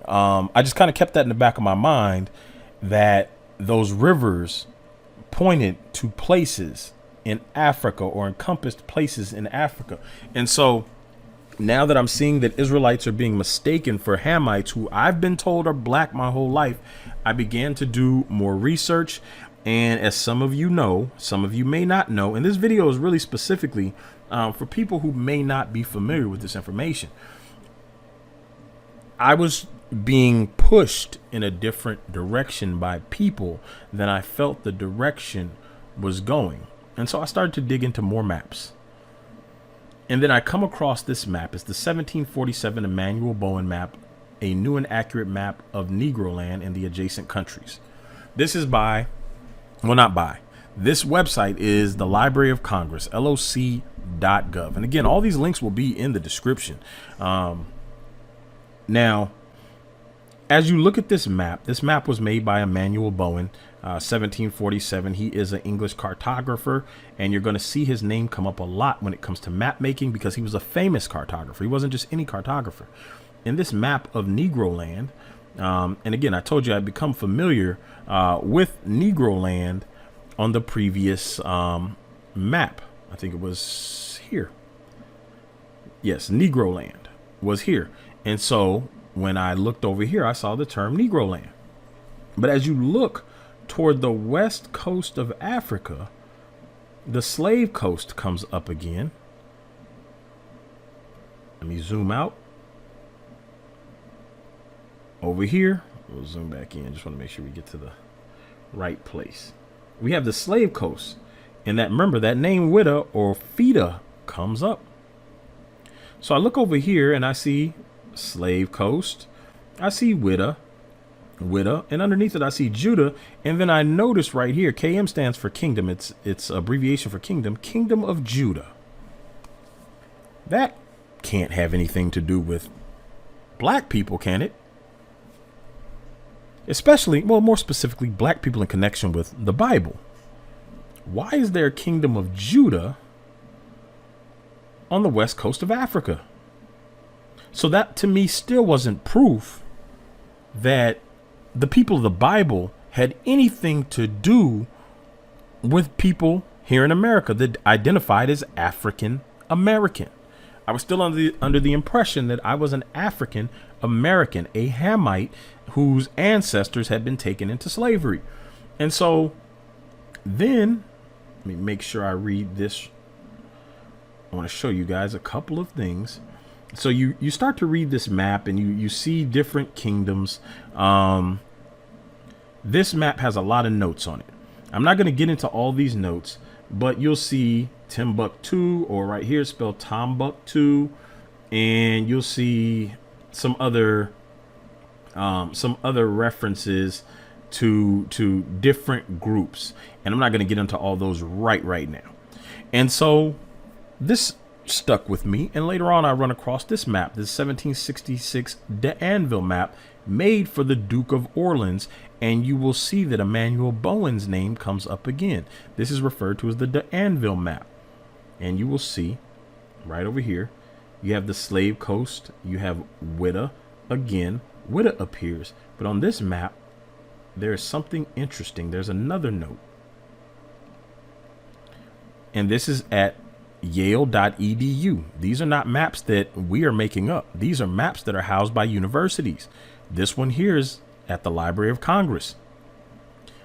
I just kind of kept that in the back of my mind, that those rivers pointed to places in Africa, or encompassed places in Africa. And so now that I'm seeing that Israelites are being mistaken for Hamites, who I've been told are black my whole life, I began to do more research. And as some of you know, some of you may not know, and this video is really specifically for people who may not be familiar with this information. I was being pushed in a different direction by people than I felt the direction was going. And so I started to dig into more maps. And then I come across this map. It's the 1747 Emmanuel Bowen map, a new and accurate map of Negro land and the adjacent countries. This is by, well, not by, this website is the Library of Congress, loc.gov. And again, all these links will be in the description. Now, as you look at this map was made by Emmanuel Bowen, 1747. He is an English cartographer, and you're going to see his name come up a lot when it comes to map making, because he was a famous cartographer. He wasn't just any cartographer. In this map of Negro land, and again, I told you I'd become familiar with Negro land on the previous map. I think it was here. Yes, Negro land was here. And so when I looked over here, I saw the term Negro land. But as you look toward the west coast of Africa, the slave coast comes up again. Let me zoom out. Over here, we'll zoom back in. Just want to make sure we get to the right place. We have the slave coast, and that, remember, that name Witta or Fida comes up. So I look over here and I see slave coast. I see Witta, and underneath it I see Judah. And then I notice right here, KM stands for kingdom. It's abbreviation for kingdom of Judah. That can't have anything to do with black people, can it? Especially, well, more specifically, black people in connection with the Bible. Why is there a kingdom of Judah on the west coast of Africa? So that to me still wasn't proof that the people of the Bible had anything to do with people here in America that identified as African American. I was still under the impression that I was an African American, a Hamite whose ancestors had been taken into slavery. And so then, let me make sure I read this. I want to show you guys a couple of things. So you start to read this map and you see different kingdoms. This map has a lot of notes on it. I'm not going to get into all these notes, but you'll see Timbuktu, or right here it's spelled Tombuktu, and you'll see some other references to different groups, and I'm not going to get into all those right now. And so this stuck with me, and later on I run across this map, this 1766 D'Anville map made for the Duke of Orleans, and you will see that Emmanuel Bowen's name comes up again. This is referred to as the D'Anville map, and you will see right over here you have the slave coast, you have Witta. Again, Witta appears, but on this map there's something interesting. There's another note, and this is at yale.edu. These are not maps that we are making up. These are maps that are housed by universities. This one here is at the Library of Congress.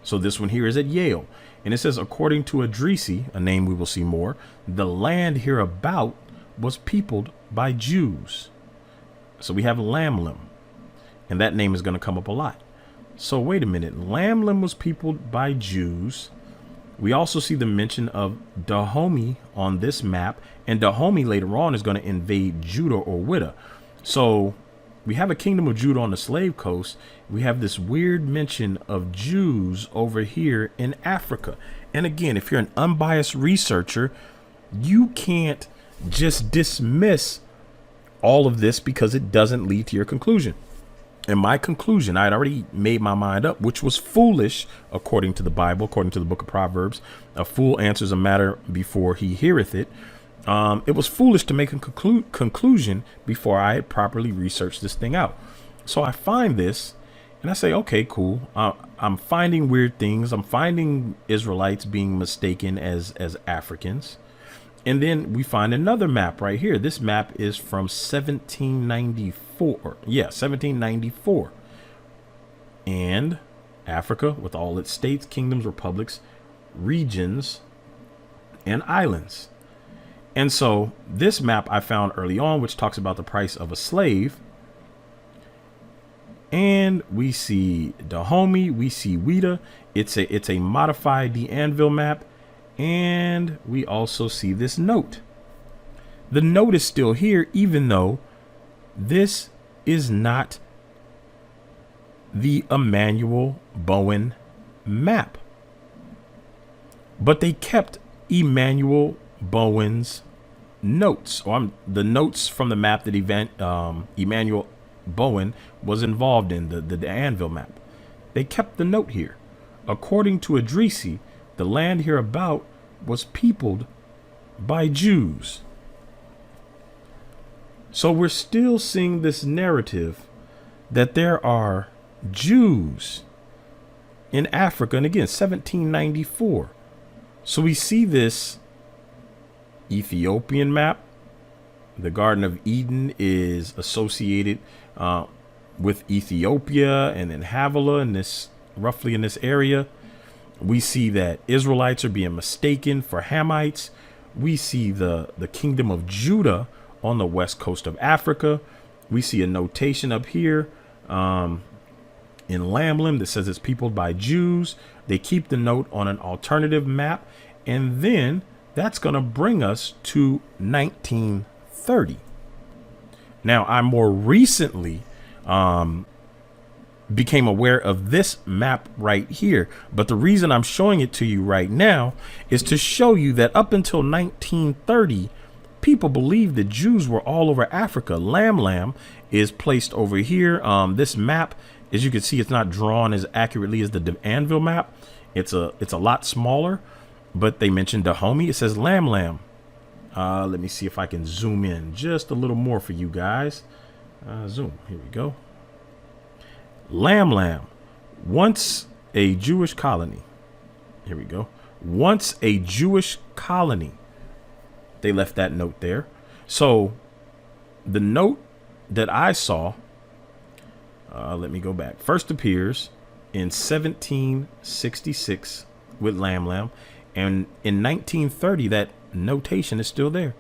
So this one here is at Yale. And it says, according to Adrisi, a name we will see more, the land hereabout was peopled by Jews. So we have Lamlim, and that name is going to come up a lot. So wait a minute. Lamlim was peopled by Jews. We also see the mention of Dahomey on this map, and Dahomey later on is going to invade Judah or Witta. So we have a kingdom of Judah on the slave coast. We have this weird mention of Jews over here in Africa. And again, if you're an unbiased researcher, you can't just dismiss all of this because it doesn't lead to your conclusion. And my conclusion, I had already made my mind up, which was foolish, according to the Bible, according to the book of Proverbs. A fool answers a matter before he heareth it. It was foolish to make a conclusion before I had properly researched this thing out. So I find this and I say, okay, cool. I'm finding weird things. I'm finding Israelites being mistaken as Africans. And then we find another map right here. This map is from 1794. Yeah, 1794. And Africa, with all its states, kingdoms, republics, regions, and islands. And so this map I found early on, which talks about the price of a slave. And we see Dahomey, we see Ouida. It's a modified D'Anville map. And we also see this note. The note is still here, even though this is not the Emanuel Bowen map. But they kept Emanuel Bowen's notes, or the notes from the map that Emanuel Bowen was involved in, the D'Anville map. They kept the note here. According to Idrisi, the land hereabout was peopled by Jews. So we're still seeing this narrative that there are Jews in Africa. And again, 1794. So we see this Ethiopian map. The Garden of Eden is associated with Ethiopia and then Havilah in this, roughly in this area. We see that Israelites are being mistaken for Hamites. We see the kingdom of Judah on the west coast of Africa. We see a notation up here in Lamlim that says it's peopled by Jews. They keep the note on an alternative map. And then that's going to bring us to 1930. Now, I more recently became aware of this map right here. But the reason I'm showing it to you right now is to show you that up until 1930, people believed that Jews were all over Africa. Lam is placed over here. This map, as you can see, it's not drawn as accurately as the D'Anville map. It's a lot smaller, but they mentioned Dahomey. It says Lam. Let me see if I can zoom in just a little more for you guys. Zoom. Here we go. Lam, once a Jewish colony. Here we go. Once a Jewish colony. They left that note there. So the note that I saw, let me go back, first appears in 1766 with Lam. And in 1930, that notation is still there.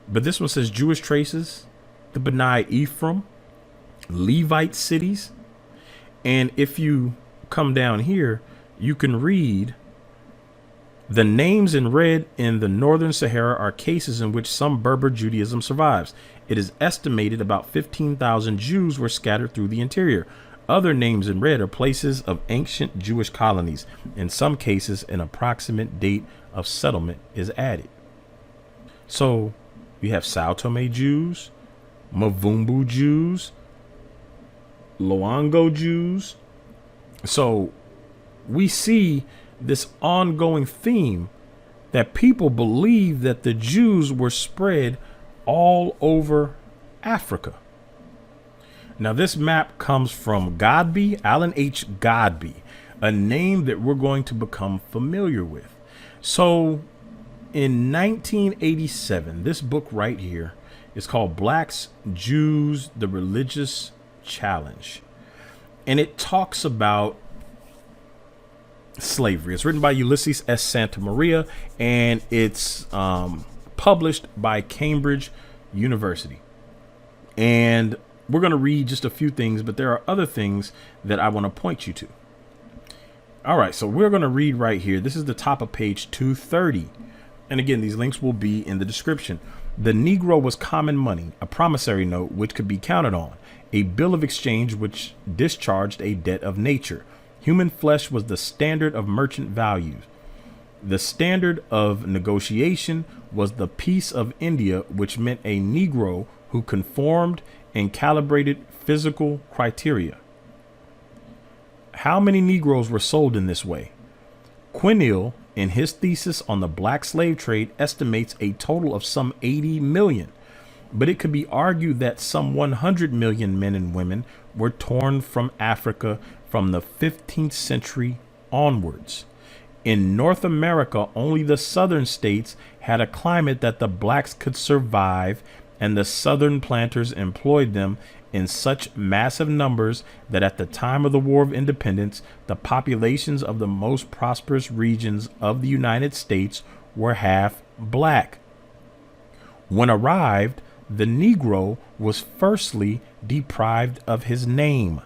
But this one says Jewish traces, the B'nai Ephraim, Levite cities. And if you come down here, you can read the names in red in the Northern Sahara are cases in which some Berber Judaism survives. It is estimated about 15,000 Jews were scattered through the interior. Other names in red are places of ancient Jewish colonies. In some cases, an approximate date of settlement is added. So you have Sao Tome Jews, Mavumbu Jews, Loango Jews. So we see this ongoing theme that people believe that the Jews were spread all over Africa. Now, this map comes from Godby, Alan H. Godby, a name that we're going to become familiar with. So in 1987, this book right here is called Blacks, Jews, the Religious Challenge. And it talks about slavery. It's written by Ulysses S. Santa Maria, and it's published by Cambridge University. And we're going to read just a few things, but there are other things that I want to point you to. All right, so we're going to read right here. This is the top of page 230. And again, these links will be in the description. The Negro was common money, a promissory note which could be counted on, a bill of exchange which discharged a debt of nature. Human flesh was the standard of merchant values. The standard of negotiation was the peace of India, which meant a Negro who conformed and calibrated physical criteria. How many Negroes were sold in this way? Quinnell, in his thesis on the black slave trade, estimates a total of some 80 million. But it could be argued that some 100 million men and women were torn from Africa from the 15th century onwards. In North America, only the southern states had a climate that the blacks could survive, and the southern planters employed them in such massive numbers that at the time of the War of Independence, the populations of the most prosperous regions of the United States were half black. When arrived, the Negro was firstly deprived of his name,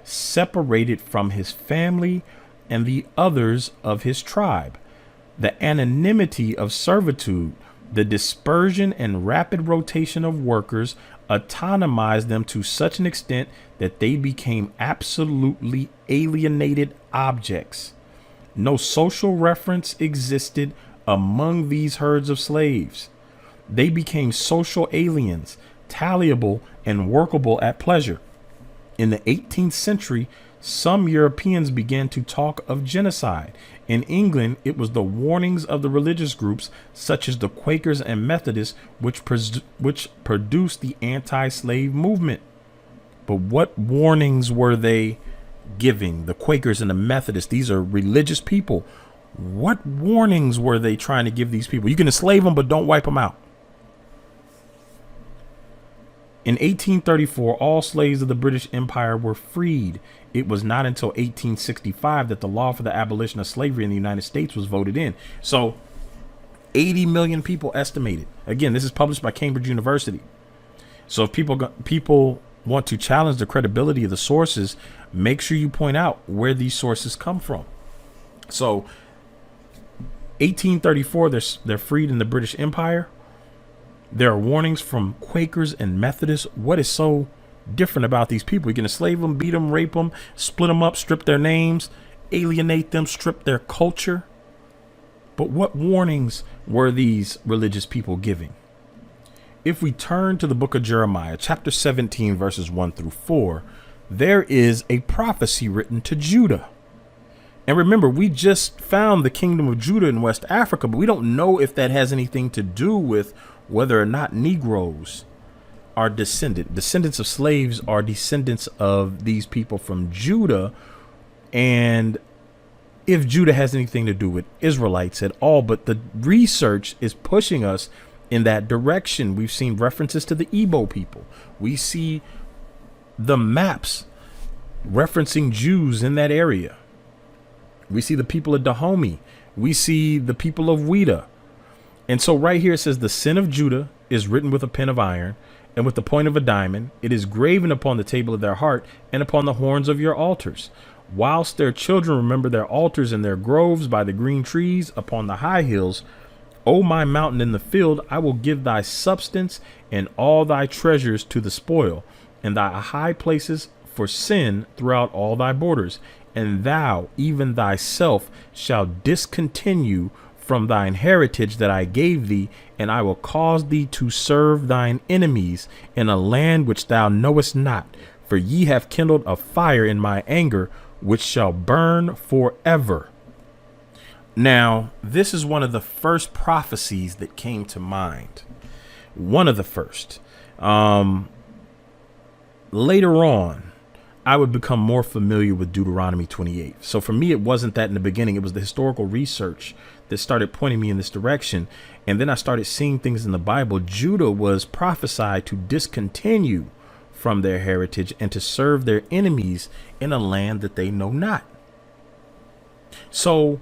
separated from his family and the others of his tribe. The anonymity of servitude, the dispersion and rapid rotation of workers autonomized them to such an extent that they became absolutely alienated objects. No social reference existed among these herds of slaves. They became social aliens, tallyable and workable at pleasure. In the 18th century, some Europeans began to talk of genocide. In England, it was the warnings of the religious groups, such as the Quakers and Methodists, which produced the anti-slave movement. But what warnings were they giving? The Quakers and the Methodists, these are religious people. What warnings were they trying to give these people? You can enslave them, but don't wipe them out. In 1834, all slaves of the British Empire were freed. It was not until 1865 that the law for the abolition of slavery in the United States was voted in. So 80 million people estimated. Again, this is published by Cambridge University. So if people want to challenge the credibility of the sources, make sure you point out where these sources come from. So 1834, they're freed in the British Empire. There are warnings from Quakers and Methodists. What is so different about these people? You can enslave them, beat them, rape them, split them up, strip their names, alienate them, strip their culture. But what warnings were these religious people giving? If we turn to the book of Jeremiah, chapter 17, verses 1 through 4, there is a prophecy written to Judah. And remember, we just found the kingdom of Judah in West Africa, but we don't know if that has anything to do with whether or not Negroes are descendants of slaves are descendants of these people from Judah, and if Judah has anything to do with Israelites at all. But the research is pushing us in that direction. We've seen references to the Igbo people. We see the maps referencing Jews in that area. We see the people of Dahomey. We see the people of Ouida. And so right here it says the sin of Judah is written with a pen of iron and with the point of a diamond. It is graven upon the table of their heart and upon the horns of your altars. Whilst their children remember their altars and their groves by the green trees upon the high hills, O my mountain in the field, I will give thy substance and all thy treasures to the spoil, and thy high places for sin throughout all thy borders. And thou, even thyself, shall discontinue from thine heritage that I gave thee, and I will cause thee to serve thine enemies in a land which thou knowest not. For ye have kindled a fire in my anger, which shall burn forever. Now, this is one of the first prophecies that came to mind. One of the first. Later on, I would become more familiar with Deuteronomy 28. So for me, it wasn't that in the beginning. It was the historical research that started pointing me in this direction. And then I started seeing things in the Bible. Judah was prophesied to discontinue from their heritage and to serve their enemies in a land that they know not. So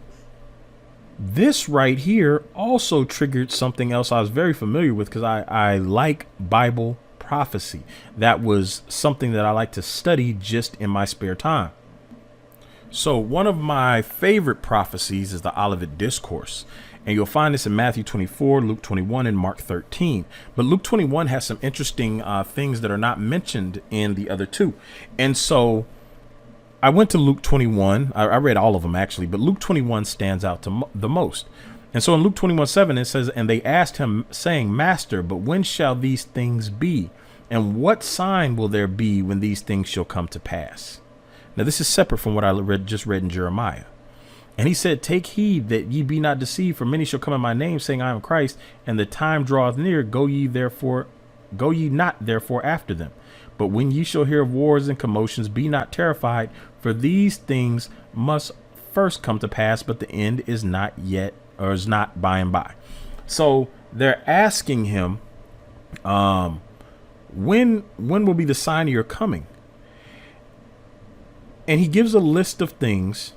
this right here also triggered something else I was very familiar with, because I like Bible prophecy. That was something that I like to study just in my spare time. So one of my favorite prophecies is the Olivet Discourse, and you'll find this in Matthew 24, Luke 21, and Mark 13. But Luke 21 has some interesting things that are not mentioned in the other two. And so I went to Luke 21. I read all of them actually, but Luke 21 stands out to the most. And so in Luke 21:7, it says, and they asked him, saying, Master, but when shall these things be? And what sign will there be when these things shall come to pass? Now, this is separate from what I just read in Jeremiah. And he said, take heed that ye be not deceived, for many shall come in my name, saying, I am Christ, and the time draweth near. Go ye not therefore after them. But when ye shall hear of wars and commotions, be not terrified, for these things must first come to pass, but the end is not yet, or is not by and by. So they're asking him, when will be the sign of your coming? And he gives a list of things.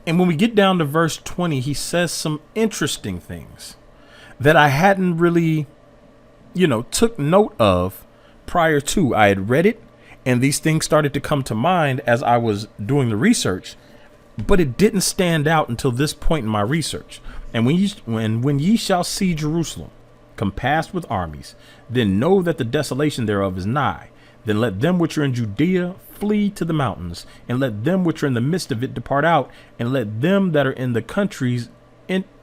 And when we get down to verse 20, he says some interesting things that I hadn't really, took note of prior to. I had read it, and these things started to come to mind as I was doing the research, but it didn't stand out until this point in my research. And when ye shall see Jerusalem compassed with armies, then know that the desolation thereof is nigh. Then let them which are in Judea flee to the mountains, and let them which are in the midst of it depart out, and let them that are in the countries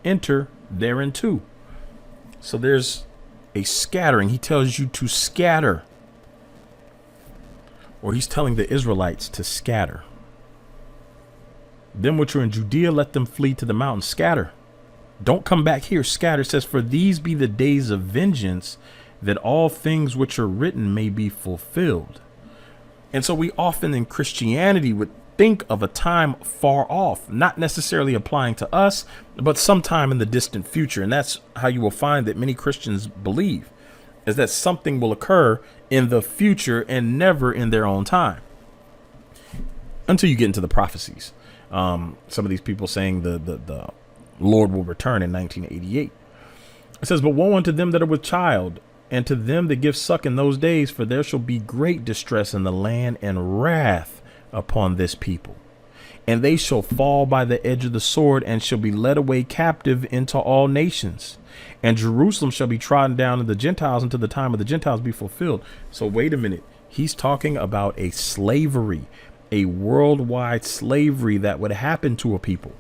enter therein too. So there's a scattering. He tells you to scatter, or he's telling the Israelites to scatter. Them which are in Judea, let them flee to the mountains. Scatter. Don't come back here. Scatter. It says, for these be the days of vengeance, that all things which are written may be fulfilled. And so we often in Christianity would think of a time far off, not necessarily applying to us, but sometime in the distant future. And that's how you will find that many Christians believe, is that something will occur in the future and never in their own time, until you get into the prophecies. Some of these people saying the Lord will return in 1988. It says, but woe unto them that are with child, and to them that give suck in those days, for there shall be great distress in the land, and wrath upon this people. And they shall fall by the edge of the sword, and shall be led away captive into all nations. And Jerusalem shall be trodden down of the Gentiles until the time of the Gentiles be fulfilled. So wait a minute. He's talking about a slavery, a worldwide slavery that would happen to a people.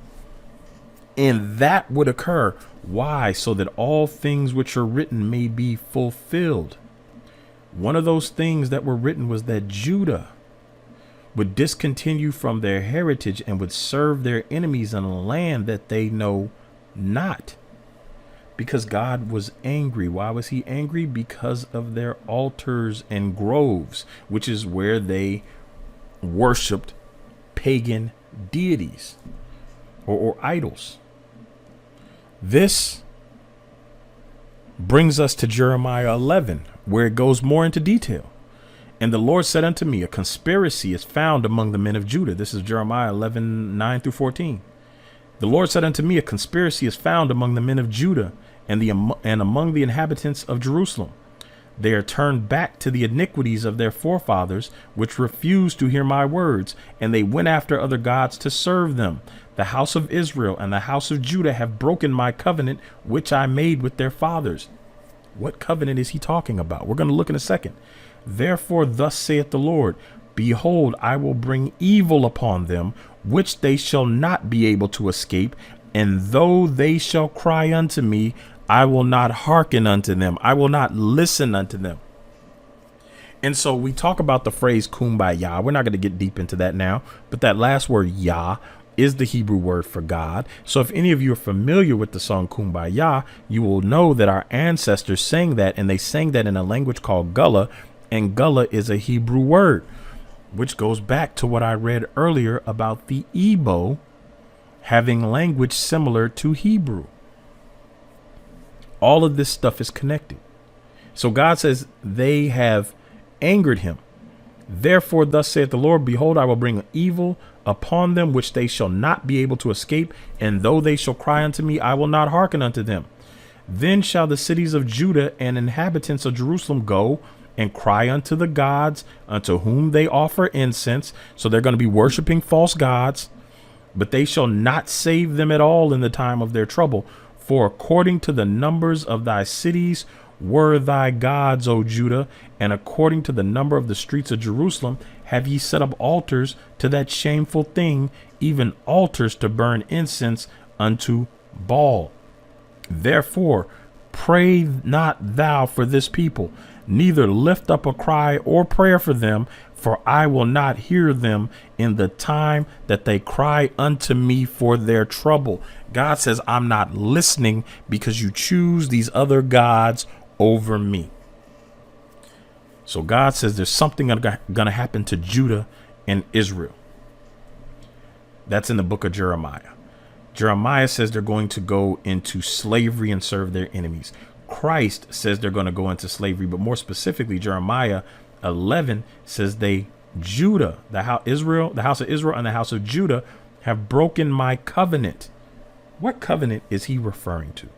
And that would occur. Why? So that all things which are written may be fulfilled. One of those things that were written was that Judah would discontinue from their heritage and would serve their enemies in a land that they know not. Because God was angry. Why was he angry? Because of their altars and groves, which is where they worshipped pagan deities or idols. This brings us to Jeremiah 11, where it goes more into detail. And the Lord said unto me, a conspiracy is found among the men of Judah. This is Jeremiah 11, 9 through 14. The Lord said unto me, a conspiracy is found among the men of Judah and among the inhabitants of Jerusalem. They are turned back to the iniquities of their forefathers, which refused to hear my words, and they went after other gods to serve them. The house of Israel and the house of Judah have broken my covenant, which I made with their fathers. What covenant is he talking about? We're going to look in a second. Therefore, thus saith the Lord, behold, I will bring evil upon them, which they shall not be able to escape. And though they shall cry unto me, I will not hearken unto them. I will not listen unto them. And so we talk about the phrase kumbaya. We're not going to get deep into that now, but that last word, Yah, is the Hebrew word for God. So if any of you are familiar with the song Kumbaya, you will know that our ancestors sang that, and they sang that in a language called Gullah, and Gullah is a Hebrew word, which goes back to what I read earlier about the Igbo having language similar to Hebrew. All of this stuff is connected. So God says they have angered him. Therefore, thus saith the Lord, behold, I will bring evil upon them, which they shall not be able to escape. And though they shall cry unto me, I will not hearken unto them. Then shall the cities of Judah and inhabitants of Jerusalem go and cry unto the gods unto whom they offer incense. So they're going to be worshiping false gods, but they shall not save them at all in the time of their trouble. For according to the numbers of thy cities were thy gods, O Judah, and according to the number of the streets of Jerusalem have ye set up altars to that shameful thing, even altars to burn incense unto Baal. Therefore, pray not thou for this people, neither lift up a cry or prayer for them, for I will not hear them in the time that they cry unto me for their trouble. God says, I'm not listening because you choose these other gods over me. So God says there's something going to happen to Judah and Israel. That's in the book of Jeremiah. Jeremiah says they're going to go into slavery and serve their enemies. Christ says they're going to go into slavery, but more specifically, Jeremiah 11 says Judah, the house of Israel and the house of Judah have broken my covenant. What covenant is he referring to?